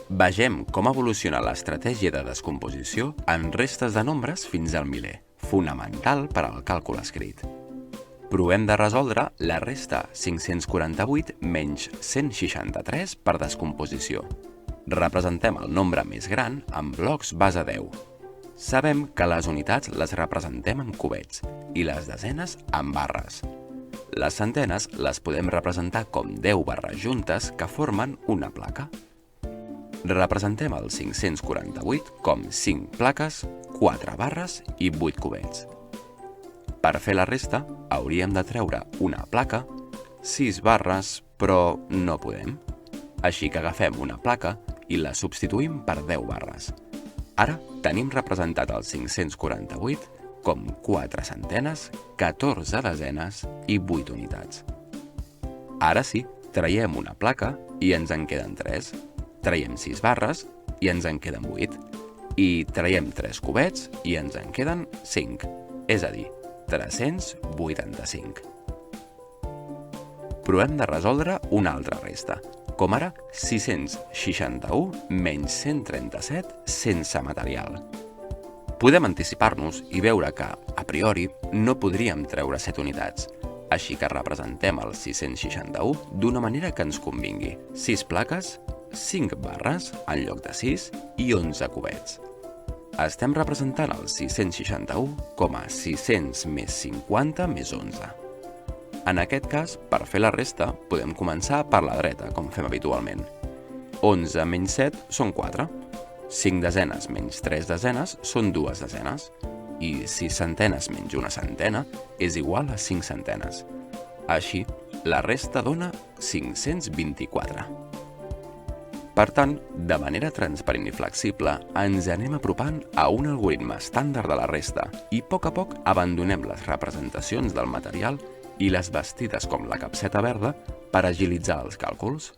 Vegem com evoluciona l'estratègia de descomposició en restes de nombres fins al miler, fonamental per al càlcul escrit. Provem de resoldre la resta 548 menys 163 per descomposició. Representem el nombre més gran en blocs base 10. Sabem que les unitats les representem en cubets i les desenes en barres. Les centenes les podem representar com 10 barres juntes que formen una placa. Representem el 548 com 5 plaques, 4 barres i 8 cubets. Per fer la resta, hauríem de treure una placa, 6 barres, però no podem. Així que agafem una placa i la substituïm per 10 barres. Ara tenim representat el 548 com 4 centenes, 14 desenes i 8 unitats. Ara sí, traiem una placa i ens en queden 3. Traiem 6 barres i ens en queden 8. I traiem 3 cubets i ens en queden 5, és a dir, 385. Provem de resoldre una altra resta, com ara 661 menys 137 sense material. Podem anticipar-nos i veure que, a priori, no podríem treure 7 unitats, així que representem el 661 d'una manera que ens convingui. 6 plaques, 5 barres en lloc de 6 i 11 cubets. Estem representant el 661 com a 600 més 50 més 11. En aquest cas, per fer la resta, podem començar per la dreta, com fem habitualment. 11 menys 7 són 4. 5 desenes menys 3 desenes són 2 desenes. I 6 centenes menys una centena és igual a 5 centenes. Així, la resta dona 524. Per tant, de manera transparent i flexible, ens anem apropant a un algoritme estàndard de la resta i a poc abandonem les representacions del material i les bastides com la capseta verda per agilitzar els càlculs.